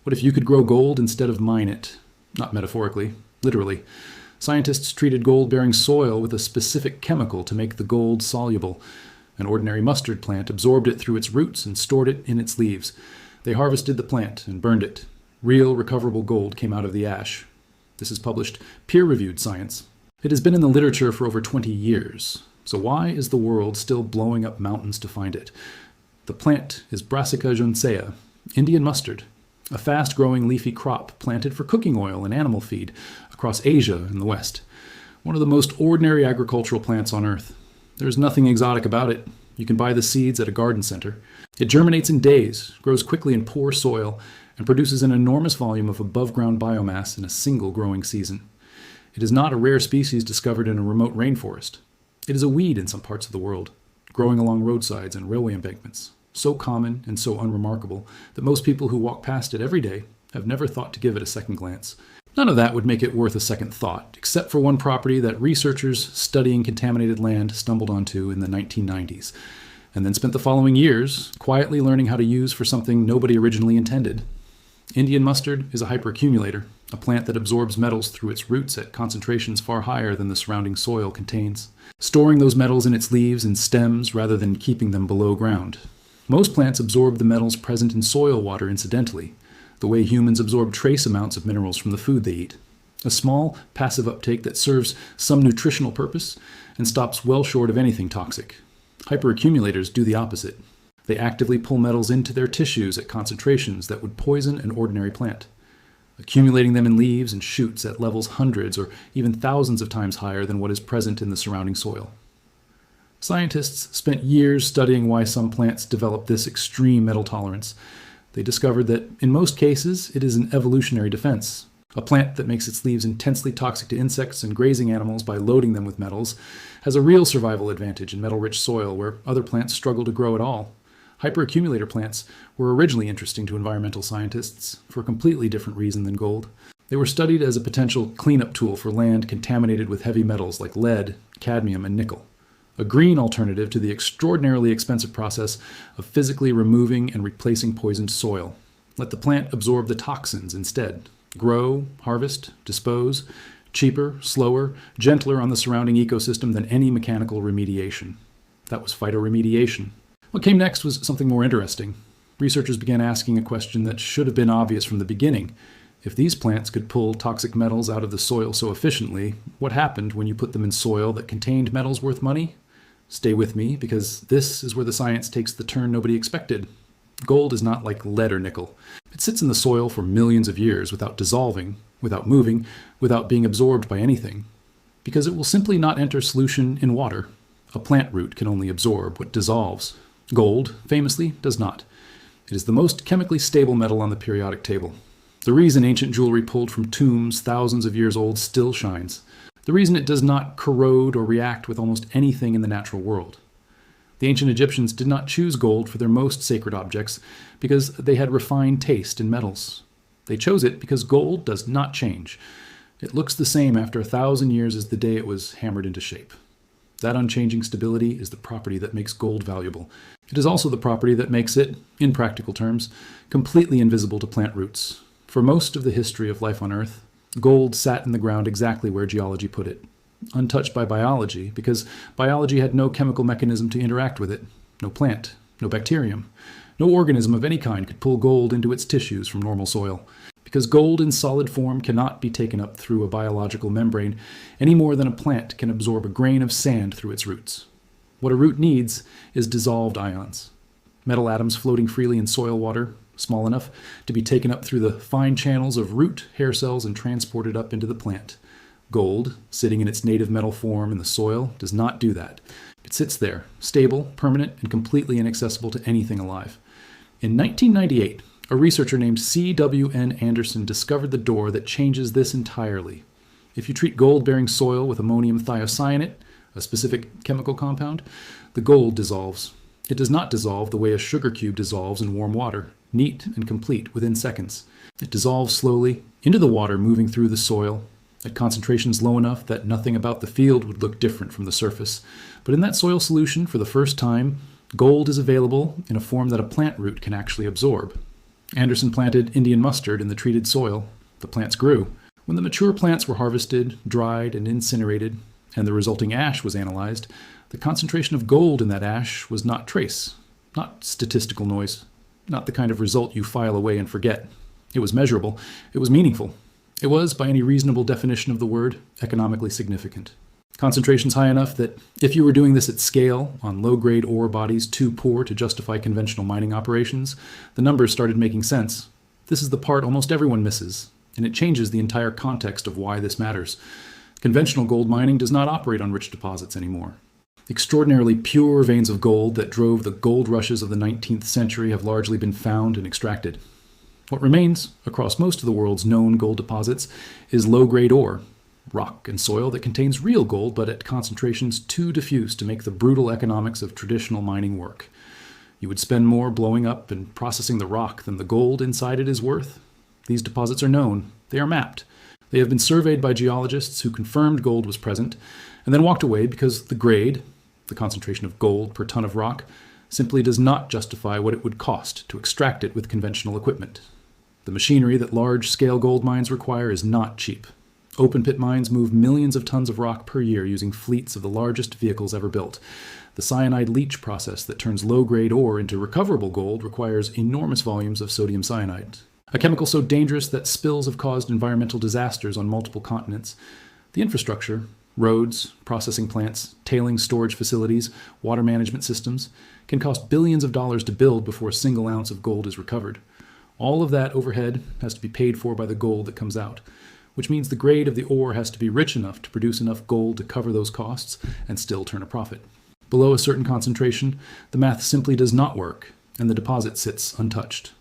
What if you could grow gold instead of mine it? Not metaphorically, literally. Scientists treated gold-bearing soil with a specific chemical to make the gold soluble. An ordinary mustard plant absorbed it through its roots and stored it in its leaves. They harvested the plant and burned it. Real, recoverable gold came out of the ash. This is published peer-reviewed science. It has been in the literature for over 20 years. So why is the world still blowing up mountains to find it? The plant is Brassica jonesea, Indian mustard, a fast-growing leafy crop planted for cooking oil and animal feed across Asia and the West. One of the most ordinary agricultural plants on Earth. There's nothing exotic about it. You can buy the seeds at a garden center. It germinates in days, grows quickly in poor soil, and produces an enormous volume of above-ground biomass in a single growing season. It is not a rare species discovered in a remote rainforest. It is a weed in some parts of the world, growing along roadsides and railway embankments, so common and so unremarkable that most people who walk past it every day have never thought to give it a second glance. None of that would make it worth a second thought, except for one property that researchers studying contaminated land stumbled onto in the 1990s, and then spent the following years quietly learning how to use for something nobody originally intended. Indian mustard is a hyperaccumulator, a plant that absorbs metals through its roots at concentrations far higher than the surrounding soil contains, storing those metals in its leaves and stems rather than keeping them below ground. Most plants absorb the metals present in soil water incidentally, the way humans absorb trace amounts of minerals from the food they eat. A small, passive uptake that serves some nutritional purpose and stops well short of anything toxic. Hyperaccumulators do the opposite. They actively pull metals into their tissues at concentrations that would poison an ordinary plant, accumulating them in leaves and shoots at levels hundreds or even thousands of times higher than what is present in the surrounding soil. Scientists spent years studying why some plants develop this extreme metal tolerance. They discovered that, in most cases, it is an evolutionary defense. A plant that makes its leaves intensely toxic to insects and grazing animals by loading them with metals has a real survival advantage in metal-rich soil where other plants struggle to grow at all. Hyperaccumulator plants were originally interesting to environmental scientists for a completely different reason than gold. They were studied as a potential cleanup tool for land contaminated with heavy metals like lead, cadmium, and nickel. A green alternative to the extraordinarily expensive process of physically removing and replacing poisoned soil. Let the plant absorb the toxins instead. Grow, harvest, dispose. Cheaper, slower, gentler on the surrounding ecosystem than any mechanical remediation. That was phytoremediation. What came next was something more interesting. Researchers began asking a question that should have been obvious from the beginning. If these plants could pull toxic metals out of the soil so efficiently, what happened when you put them in soil that contained metals worth money? Stay with me, because this is where the science takes the turn nobody expected. Gold is not like lead or nickel. It sits in the soil for millions of years without dissolving, without moving, without being absorbed by anything, because it will simply not enter solution in water. A plant root can only absorb what dissolves. Gold, famously, does not. It is the most chemically stable metal on the periodic table. The reason ancient jewelry pulled from tombs thousands of years old still shines. The reason it does not corrode or react with almost anything in the natural world. The ancient Egyptians did not choose gold for their most sacred objects because they had refined taste in metals. They chose it because gold does not change. It looks the same after 1,000 years as the day it was hammered into shape. That unchanging stability is the property that makes gold valuable. It is also the property that makes it, in practical terms, completely invisible to plant roots. For most of the history of life on Earth, gold sat in the ground exactly where geology put it, untouched by biology, because biology had no chemical mechanism to interact with it. No plant, no bacterium, no organism of any kind could pull gold into its tissues from normal soil, because gold in solid form cannot be taken up through a biological membrane any more than a plant can absorb a grain of sand through its roots. What a root needs is dissolved ions, metal atoms floating freely in soil water, small enough to be taken up through the fine channels of root hair cells and transported up into the plant. Gold, sitting in its native metal form in the soil, does not do that. It sits there, stable, permanent, and completely inaccessible to anything alive. In 1998, a researcher named C.W.N. Anderson discovered the door that changes this entirely. If you treat gold-bearing soil with ammonium thiocyanate, a specific chemical compound, the gold dissolves. It does not dissolve the way a sugar cube dissolves in warm water, neat and complete within seconds. It dissolves slowly into the water moving through the soil, at concentrations low enough that nothing about the field would look different from the surface. But in that soil solution, for the first time, gold is available in a form that a plant root can actually absorb. Anderson planted Indian mustard in the treated soil. The plants grew. When the mature plants were harvested, dried, and incinerated, and the resulting ash was analyzed, the concentration of gold in that ash was not trace, not statistical noise, not the kind of result you file away and forget. It was measurable. It was meaningful. It was, by any reasonable definition of the word, economically significant. Concentrations high enough that if you were doing this at scale on low-grade ore bodies too poor to justify conventional mining operations, the numbers started making sense. This is the part almost everyone misses, and it changes the entire context of why this matters. Conventional gold mining does not operate on rich deposits anymore. The extraordinarily pure veins of gold that drove the gold rushes of the 19th century have largely been found and extracted. What remains, across most of the world's known gold deposits, is low-grade ore, rock and soil that contains real gold but at concentrations too diffuse to make the brutal economics of traditional mining work. You would spend more blowing up and processing the rock than the gold inside it is worth. These deposits are known. They are mapped. They have been surveyed by geologists who confirmed gold was present and then walked away because the grade, the concentration of gold per ton of rock, simply does not justify what it would cost to extract it with conventional equipment. The machinery that large-scale gold mines require is not cheap. Open-pit mines move millions of tons of rock per year using fleets of the largest vehicles ever built. The cyanide leach process that turns low-grade ore into recoverable gold requires enormous volumes of sodium cyanide, a chemical so dangerous that spills have caused environmental disasters on multiple continents. The infrastructure, roads, processing plants, tailings storage facilities, water management systems, can cost billions of dollars to build before a single ounce of gold is recovered. All of that overhead has to be paid for by the gold that comes out, which means the grade of the ore has to be rich enough to produce enough gold to cover those costs and still turn a profit. Below a certain concentration, the math simply does not work, and the deposit sits untouched.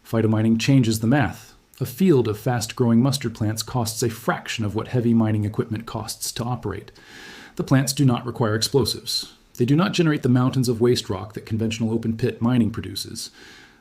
Phytomining changes the math. A field of fast-growing mustard plants costs a fraction of what heavy mining equipment costs to operate. The plants do not require explosives. They do not generate the mountains of waste rock that conventional open-pit mining produces.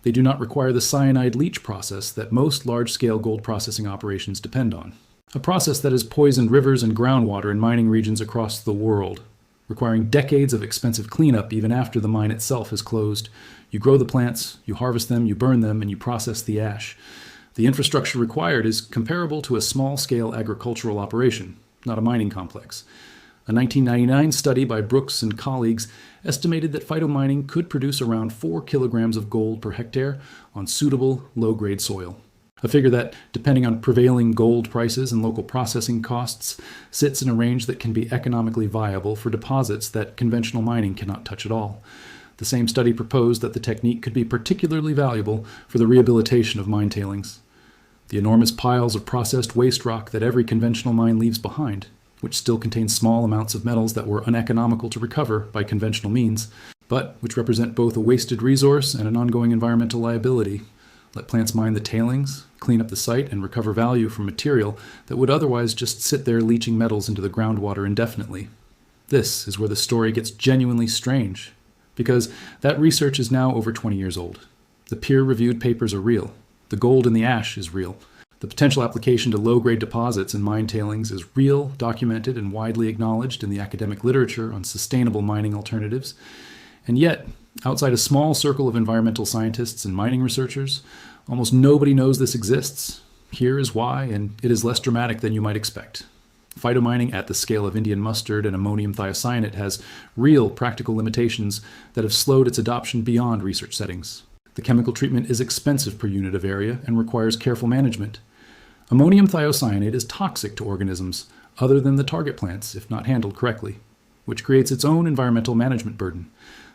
They do not require the cyanide leach process that most large-scale gold processing operations depend on, a process that has poisoned rivers and groundwater in mining regions across the world, requiring decades of expensive cleanup even after the mine itself is closed. You grow the plants, you harvest them, you burn them, and you process the ash. The infrastructure required is comparable to a small-scale agricultural operation, not a mining complex. A 1999 study by Brooks and colleagues estimated that phytomining could produce around 4 kilograms of gold per hectare on suitable low-grade soil. A figure that, depending on prevailing gold prices and local processing costs, sits in a range that can be economically viable for deposits that conventional mining cannot touch at all. The same study proposed that the technique could be particularly valuable for the rehabilitation of mine tailings. The enormous piles of processed waste rock that every conventional mine leaves behind, which still contains small amounts of metals that were uneconomical to recover by conventional means, but which represent both a wasted resource and an ongoing environmental liability. Let plants mine the tailings, clean up the site, and recover value from material that would otherwise just sit there leaching metals into the groundwater indefinitely. This is where the story gets genuinely strange, because that research is now over 20 years old. The peer-reviewed papers are real. The gold in the ash is real. The potential application to low-grade deposits and mine tailings is real, documented, and widely acknowledged in the academic literature on sustainable mining alternatives. And yet, outside a small circle of environmental scientists and mining researchers, almost nobody knows this exists. Here is why, and it is less dramatic than you might expect. Phytomining at the scale of Indian mustard and ammonium thiocyanate has real practical limitations that have slowed its adoption beyond research settings. The chemical treatment is expensive per unit of area and requires careful management. Ammonium thiocyanate is toxic to organisms other than the target plants if not handled correctly, which creates its own environmental management burden.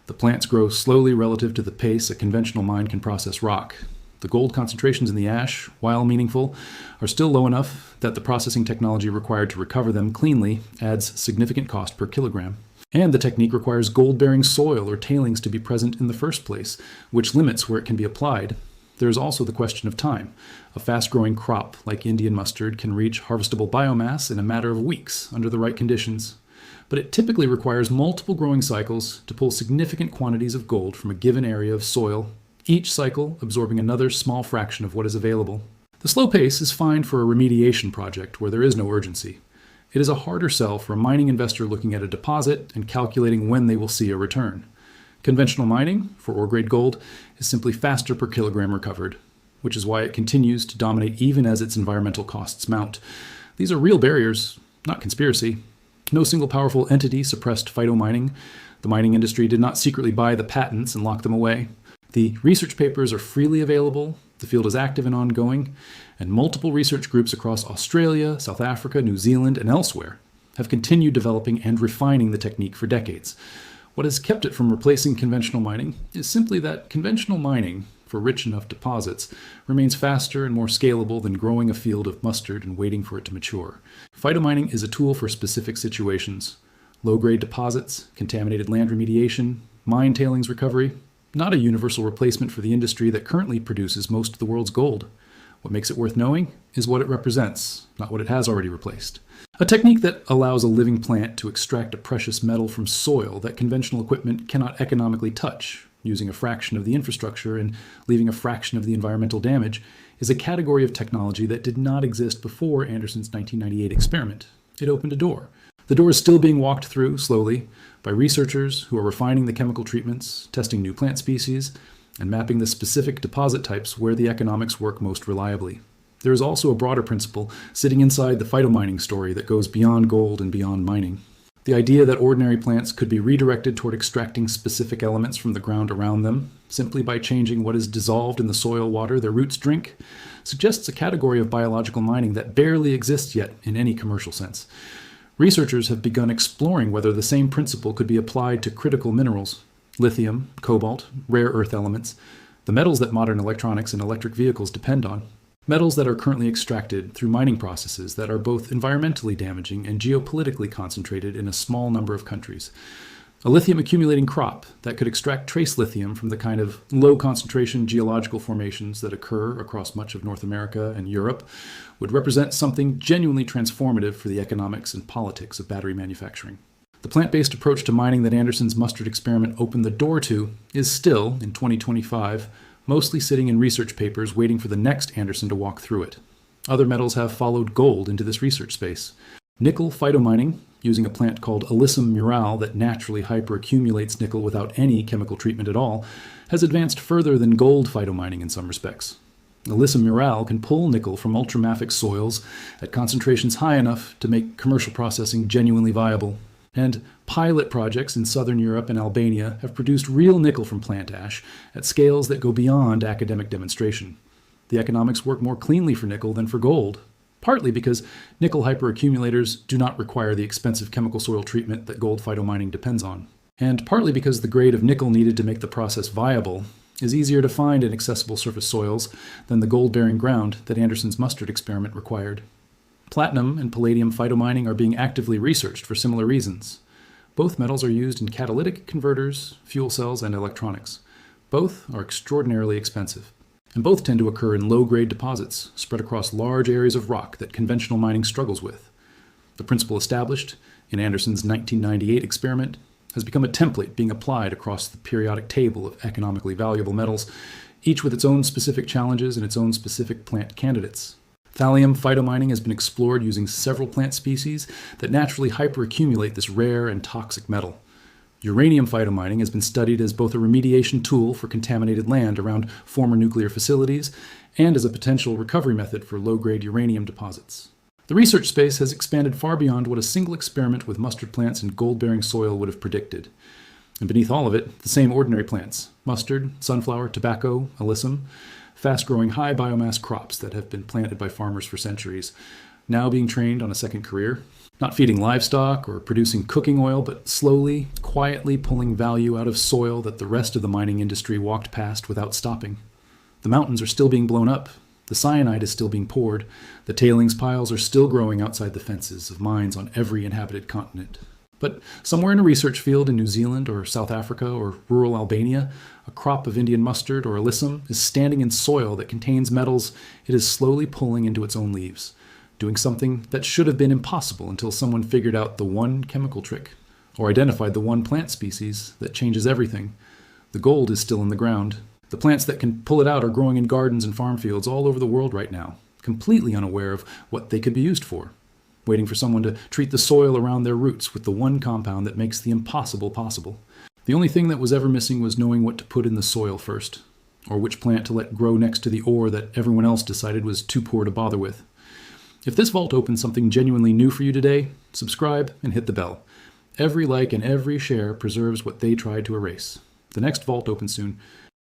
The plants grow slowly relative to the pace a conventional mine can process rock. The gold concentrations in the ash, while meaningful, are still low enough that the processing technology required to recover them cleanly adds significant cost per kilogram. And the technique requires gold-bearing soil or tailings to be present in the first place, which limits where it can be applied. There is also the question of time. A fast-growing crop like Indian mustard can reach harvestable biomass in a matter of weeks under the right conditions. But it typically requires multiple growing cycles to pull significant quantities of gold from a given area of soil, each cycle absorbing another small fraction of what is available. The slow pace is fine for a remediation project where there is no urgency. It is a harder sell for a mining investor looking at a deposit and calculating when they will see a return. Conventional mining, for ore-grade gold, is simply faster per kilogram recovered. which is why it continues to dominate even as its environmental costs mount. These are real barriers, not conspiracy. No single powerful entity suppressed phytomining. The mining industry did not secretly buy the patents and lock them away. The research papers are freely available, the field is active and ongoing, and multiple research groups across Australia, South Africa, New Zealand, and elsewhere have continued developing and refining the technique for decades. What has kept it from replacing conventional mining is simply that conventional mining, for rich enough deposits, remains faster and more scalable than growing a field of mustard and waiting for it to mature. Phytomining is a tool for specific situations: low-grade deposits, contaminated land remediation, mine tailings recovery, not a universal replacement for the industry that currently produces most of the world's gold. What makes it worth knowing is what it represents, not what it has already replaced. A technique that allows a living plant to extract a precious metal from soil that conventional equipment cannot economically touch, using a fraction of the infrastructure and leaving a fraction of the environmental damage, is a category of technology that did not exist before Anderson's 1998 experiment. It opened a door. The door is still being walked through, slowly, by researchers who are refining the chemical treatments, testing new plant species, and mapping the specific deposit types where the economics work most reliably. There is also a broader principle sitting inside the phytomining story that goes beyond gold and beyond mining. The idea that ordinary plants could be redirected toward extracting specific elements from the ground around them, simply by changing what is dissolved in the soil water their roots drink, suggests a category of biological mining that barely exists yet in any commercial sense. Researchers have begun exploring whether the same principle could be applied to critical minerals: lithium, cobalt, rare earth elements, the metals that modern electronics and electric vehicles depend on. Metals that are currently extracted through mining processes that are both environmentally damaging and geopolitically concentrated in a small number of countries. A lithium accumulating crop that could extract trace lithium from the kind of low concentration geological formations that occur across much of North America and Europe would represent something genuinely transformative for the economics and politics of battery manufacturing. The plant-based approach to mining that Anderson's mustard experiment opened the door to is still, in 2025, mostly sitting in research papers waiting for the next Anderson to walk through it. Other metals have followed gold into this research space. Nickel phytomining, using a plant called Alyssum murale that naturally hyperaccumulates nickel without any chemical treatment at all, has advanced further than gold phytomining in some respects. Alyssum murale can pull nickel from ultramafic soils at concentrations high enough to make commercial processing genuinely viable. And pilot projects in southern Europe and Albania have produced real nickel from plant ash at scales that go beyond academic demonstration. The economics work more cleanly for nickel than for gold, partly because nickel hyperaccumulators do not require the expensive chemical soil treatment that gold phytomining depends on, and partly because the grade of nickel needed to make the process viable is easier to find in accessible surface soils than the gold-bearing ground that Anderson's mustard experiment required. Platinum and palladium phytomining are being actively researched for similar reasons. Both metals are used in catalytic converters, fuel cells, and electronics. Both are extraordinarily expensive, and both tend to occur in low-grade deposits spread across large areas of rock that conventional mining struggles with. The principle established in Anderson's 1998 experiment has become a template being applied across the periodic table of economically valuable metals, each with its own specific challenges and its own specific plant candidates. Thallium phytomining has been explored using several plant species that naturally hyperaccumulate this rare and toxic metal. Uranium phytomining has been studied as both a remediation tool for contaminated land around former nuclear facilities and as a potential recovery method for low-grade uranium deposits. The research space has expanded far beyond what a single experiment with mustard plants and gold-bearing soil would have predicted. And beneath all of it, the same ordinary plants: mustard, sunflower, tobacco, alyssum, fast-growing high biomass crops that have been planted by farmers for centuries, now being trained on a second career, not feeding livestock or producing cooking oil, but slowly, quietly pulling value out of soil that the rest of the mining industry walked past without stopping. The mountains are still being blown up, the cyanide is still being poured, the tailings piles are still growing outside the fences of mines on every inhabited continent. But somewhere in a research field in New Zealand or South Africa or rural Albania, a crop of Indian mustard or alyssum is standing in soil that contains metals it is slowly pulling into its own leaves, doing something that should have been impossible until someone figured out the one chemical trick, or identified the one plant species that changes everything. The gold is still in the ground. The plants that can pull it out are growing in gardens and farm fields all over the world right now, completely unaware of what they could be used for, waiting for someone to treat the soil around their roots with the one compound that makes the impossible possible. The only thing that was ever missing was knowing what to put in the soil first. or which plant to let grow next to the ore that everyone else decided was too poor to bother with. If this vault opens something genuinely new for you today, subscribe and hit the bell. Every like and every share preserves what they tried to erase. The next vault opens soon.